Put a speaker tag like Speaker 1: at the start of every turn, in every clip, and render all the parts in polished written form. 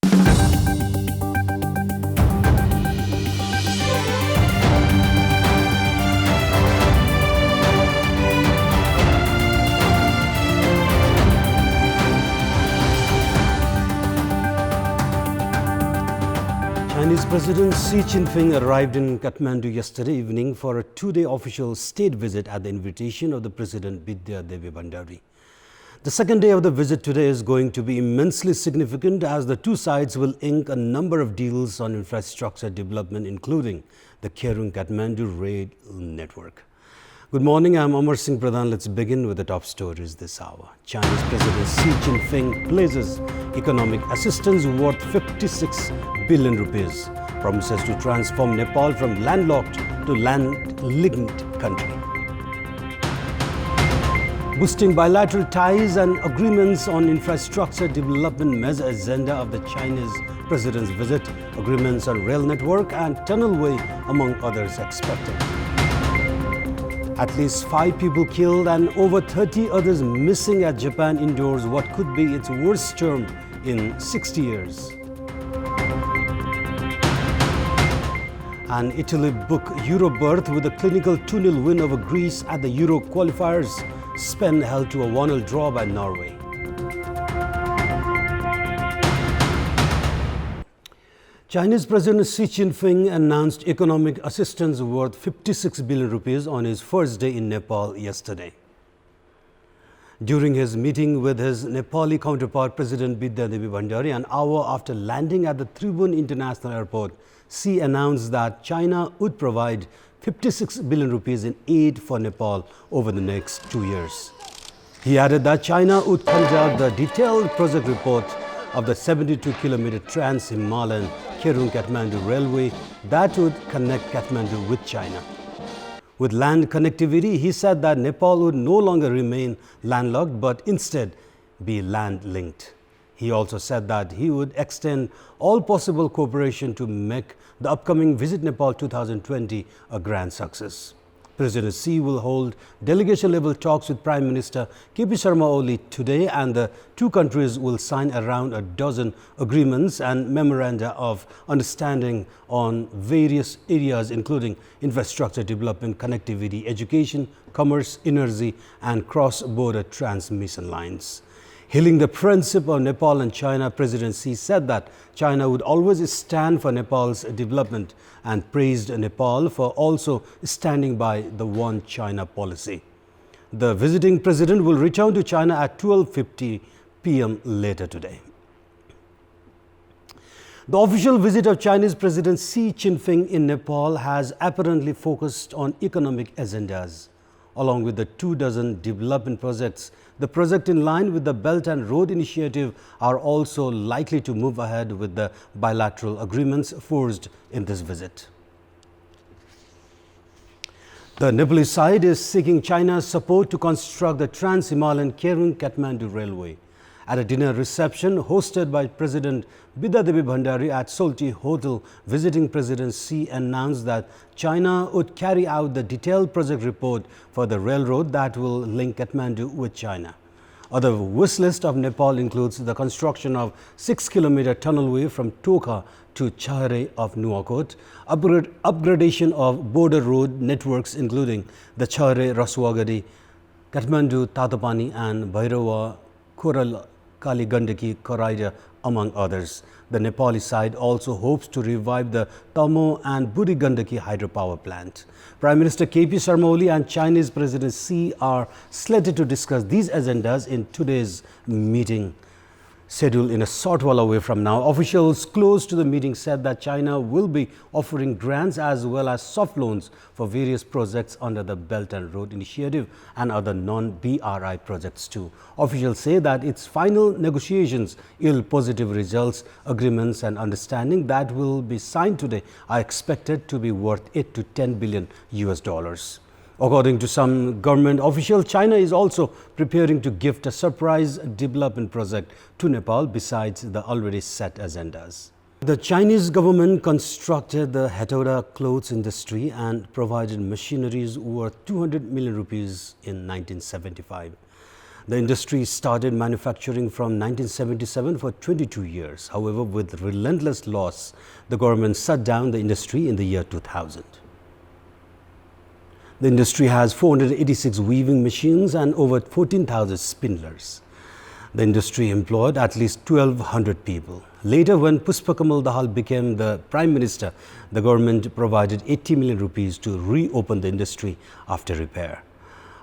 Speaker 1: Chinese President Xi Jinping arrived in Kathmandu yesterday evening for a two-day official state visit at the invitation of the President Bidya Devi Bhandari. The second day of the visit today is going to be immensely significant as the two sides will ink a number of deals on infrastructure development, including the Kherung-Kathmandu rail network. Good morning, I'm Amar Singh Pradhan. Let's begin with the top stories this hour. Chinese President Xi Jinping places economic assistance worth 56 billion rupees, promises to transform Nepal from landlocked to land-linked country. Boosting bilateral ties and agreements on infrastructure development measure agenda of the Chinese President's visit, agreements on rail network and tunnelway among others expected. At least 5 people killed and over 30 others missing as Japan endures what could be its worst storm in 60 years. And Italy book Euro berth with a clinical 2-0 win over Greece at the Euro qualifiers. Spain held to a 1-0 draw by Norway. Chinese President Xi Jinping announced economic assistance worth 56 billion rupees on his first day in Nepal yesterday. During his meeting with his Nepali counterpart, President Bidya Devi Bhandari, an hour after landing at the Tribhuvan International Airport, Xi announced that China would provide 56 billion rupees in aid for Nepal over the next 2 years. He added that China would conduct the detailed project report of the 72-kilometer trans-Himalayan Kherung-Kathmandu railway that would connect Kathmandu with China. With land connectivity, he said that Nepal would no longer remain landlocked but instead be land-linked. He also said that he would extend all possible cooperation to make the upcoming Visit Nepal 2020 a grand success. President Xi will hold delegation-level talks with Prime Minister KP Sharma Oli today, and the two countries will sign around a dozen agreements and memoranda of understanding on various areas including infrastructure development, connectivity, education, commerce, energy and cross-border transmission lines. Hailing the friendship of Nepal and China, President Xi said that China would always stand for Nepal's development and praised Nepal for also standing by the One China policy. The visiting president will return to China at 12:50 p.m. later today. The official visit of Chinese President Xi Jinping in Nepal has apparently focused on economic agendas. Along with the 24 development projects, the project in line with the Belt and Road Initiative are also likely to move ahead with the bilateral agreements forged in this visit. The Nepalese side is seeking China's support to construct the Trans-Himalayan Kherung-Kathmandu railway. At a dinner reception hosted by President Bidya Devi Bhandari at Solti Hotel, visiting President Xi announced that China would carry out the detailed project report for the railroad that will link Kathmandu with China. Other wish list of Nepal includes the construction of 6-kilometer tunnelway from Tokha to Chhare of Nuwakot, upgradation of border road networks including the Chhare Raswagadi, Kathmandu Tatapani and Bhairawa Koral Kali Gandaki corridor, among others. The Nepali side also hopes to revive the Tamo and Buri Gandaki hydropower plant. Prime Minister KP Sharma Oli and Chinese President Xi are slated to discuss these agendas in today's meeting, scheduled in a short while away from now. Officials close to the meeting said that China will be offering grants as well as soft loans for various projects under the Belt and Road Initiative and other non-BRI projects too. Officials say that its final negotiations yield positive results. Agreements and understanding that will be signed today are expected to be worth 8 to 10 billion US dollars. According to some government officials, China is also preparing to gift a surprise development project to Nepal besides the already set agendas. The Chinese government constructed the Hatauda clothes industry and provided machineries worth 200 million rupees in 1975. The industry started manufacturing from 1977 for 22 years. However, with relentless loss, the government shut down the industry in the year 2000. The industry has 486 weaving machines and over 14,000 spindlers. The industry employed at least 1,200 people. Later, when Pushpakamal Dahal became the Prime Minister, the government provided 80 million rupees to reopen the industry after repair.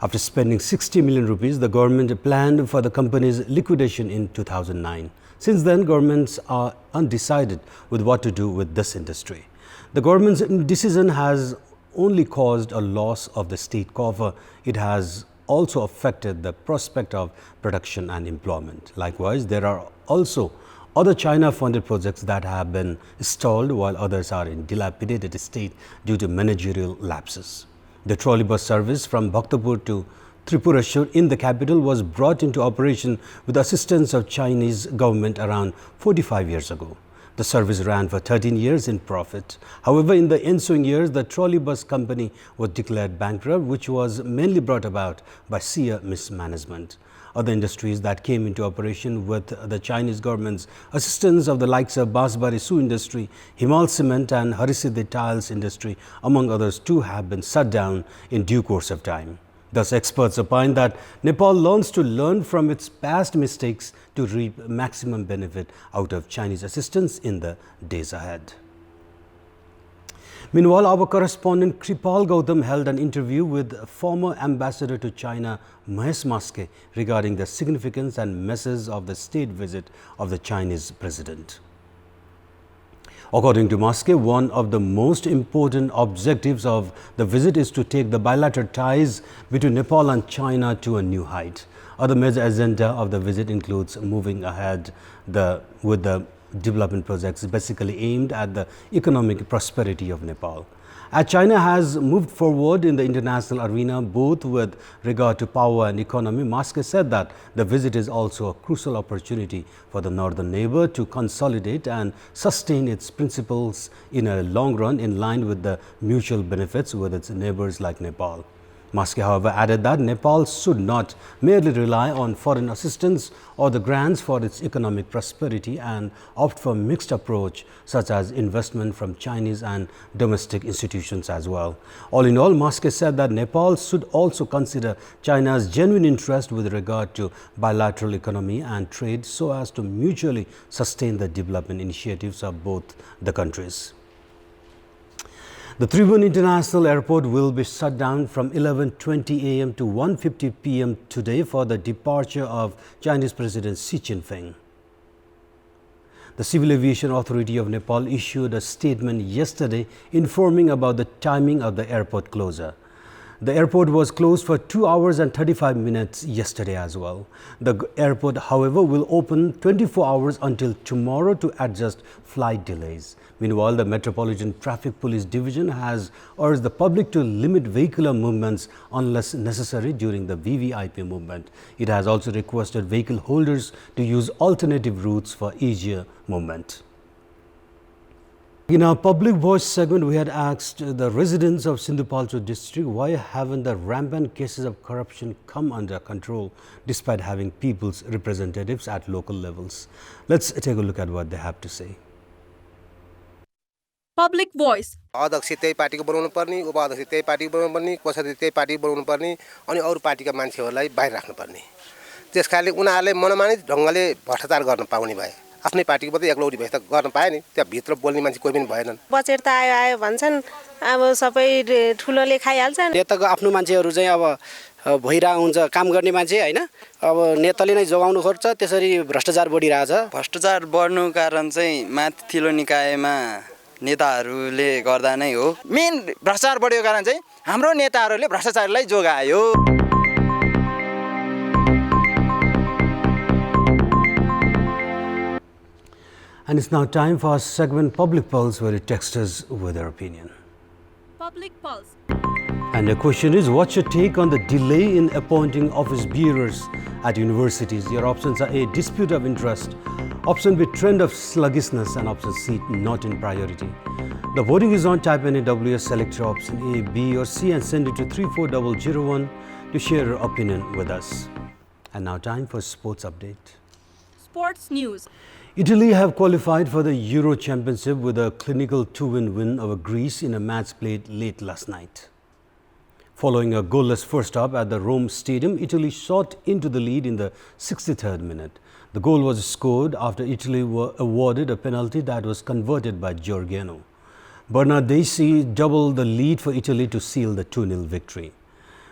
Speaker 1: After spending 60 million rupees, the government planned for the company's liquidation in 2009. Since then, governments are undecided with what to do with this industry. The government's decision has only caused a loss of the state coffer. It has also affected the prospect of production and employment. Likewise, there are also other China-funded projects that have been stalled, while others are in dilapidated state due to managerial lapses. The trolley bus service from Bhaktapur to Tripurashur in the capital was brought into operation with the assistance of Chinese government around 45 years ago. The service ran for 13 years in profit. However, in the ensuing years, the trolley bus company was declared bankrupt, which was mainly brought about by sheer mismanagement. Other industries that came into operation with the Chinese government's assistance of the likes of Basbari Shoe Industry, Himal Cement and Harisiddhi Tiles Industry, among others too, have been shut down in due course of time. Thus, experts opine that Nepal learns to learn from its past mistakes to reap maximum benefit out of Chinese assistance in the days ahead. Meanwhile, our correspondent Kripal Gautam held an interview with former ambassador to China Mahesh Maske regarding the significance and message of the state visit of the Chinese president. According to Maske, one of the most important objectives of the visit is to take the bilateral ties between Nepal and China to a new height. Other major agenda of the visit includes moving ahead with the development projects basically aimed at the economic prosperity of Nepal. As China has moved forward in the international arena, both with regard to power and economy, Maske said that the visit is also a crucial opportunity for the northern neighbor to consolidate and sustain its principles in a long run in line with the mutual benefits with its neighbors like Nepal. Maske, however, added that Nepal should not merely rely on foreign assistance or the grants for its economic prosperity and opt for a mixed approach such as investment from Chinese and domestic institutions as well. All in all, Maske said that Nepal should also consider China's genuine interest with regard to bilateral economy and trade so as to mutually sustain the development initiatives of both the countries. The Tribhuvan International Airport will be shut down from 11:20 a.m. to 1:50 p.m. today for the departure of Chinese President Xi Jinping. The Civil Aviation Authority of Nepal issued a statement yesterday informing about the timing of the airport closure. The airport was closed for 2 hours and 35 minutes yesterday as well. The airport, however, will open 24 hours until tomorrow to adjust flight delays. Meanwhile, the Metropolitan Traffic Police Division has urged the public to limit vehicular movements unless necessary during the VVIP movement. It has also requested vehicle holders to use alternative routes for easier movement. In our public voice segment, we had asked the residents of Sindhupalchok district why haven't the rampant cases of corruption come under control despite having people's representatives at local levels. Let's take a look at what they have to say.
Speaker 2: Public voice.
Speaker 3: अध्यक्ष त्यही पार्टीको बनाउनु पर्ने, उपाध्यक्ष त्यही पार्टीको बनाउनु पर्ने, कोषाध्यक्ष त्यही पार्टीको बनाउनु पर्ने अनि अरु पार्टीका मान्छेहरूलाई बाहिर राख्नु पर्ने। त्यसकारणले उनीहरूले मनमानी ढंगले भ्रष्टाचार गर्न पाउने भए। आफ्नै पार्टीको मात्रै एकलौटी भए त गर्न पाए नि, त्यहाँ भित्र बोल्ने मान्छे कोही पनि भएनन्।
Speaker 4: बचेर त आयो भन्छन्, अब सबै ठुलोले खाइहाल्छन्।
Speaker 5: नेताको आफ्नो मान्छेहरु चाहिँ अब भइरा हुन्छ, काम गर्ने मान्छे हैन। अब नेताले नै जोगाउनु खोज्छ, त्यसरी भ्रष्टाचार बढिरहेछ।
Speaker 6: भ्रष्टाचार बढ्नु कारण चाहिँ माथिल्लो निकायमा नेताहरूले गर्दा नै हो। मेन भ्रष्टाचार बढेको कारण चाहिँ हाम्रो नेताहरूले भ्रष्टाचारलाई जोगायो।
Speaker 1: And it's now time for our segment Public Pulse, where you text us with your opinion.
Speaker 2: Public Pulse.
Speaker 1: And the question is, what's your take on the delay in appointing office bearers at universities? Your options are A, dispute of interest, option B, trend of sluggishness, and option C, not in priority. The voting is on. Type in AWS, select your option A, B or C and send it to 34001 to share your opinion with us. And now time for sports update.
Speaker 2: Sports news.
Speaker 1: Italy have qualified for the Euro Championship with a clinical 2-1 win over Greece in a match played late last night. Following a goalless first half at the Rome Stadium, Italy shot into the lead in the 63rd minute. The goal was scored after Italy were awarded a penalty that was converted by Giorgiano. Bernardeschi doubled the lead for Italy to seal the 2-0 victory.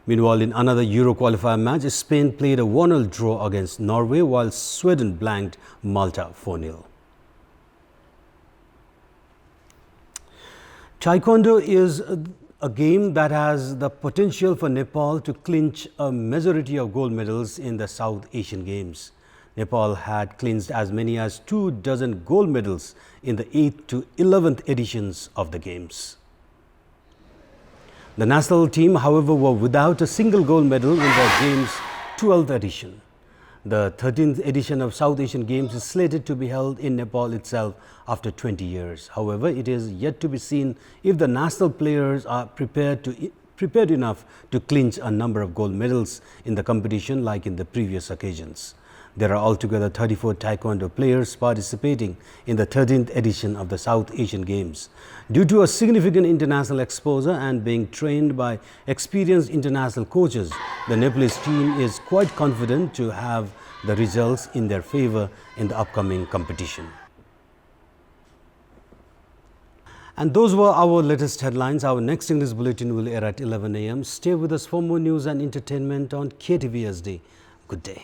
Speaker 1: Meanwhile, in another Euro qualifier match, Spain played a 1-0 draw against Norway, while Sweden blanked Malta 4-0. Taekwondo is a game that has the potential for Nepal to clinch a majority of gold medals in the South Asian Games. Nepal had clinched as many as 24 gold medals in the 8th to 11th editions of the Games. The national team, however, were without a single gold medal in the Games' 12th edition. The 13th edition of South Asian Games is slated to be held in Nepal itself after 20 years. However, it is yet to be seen if the national players are prepared enough to clinch a number of gold medals in the competition like in the previous occasions. There are altogether 34 Taekwondo players participating in the 13th edition of the South Asian Games. Due to a significant international exposure and being trained by experienced international coaches, the Nepalese team is quite confident to have the results in their favor in the upcoming competition. And those were our latest headlines. Our next English bulletin will air at 11 a.m. Stay with us for more news and entertainment on KTV SD. Good day.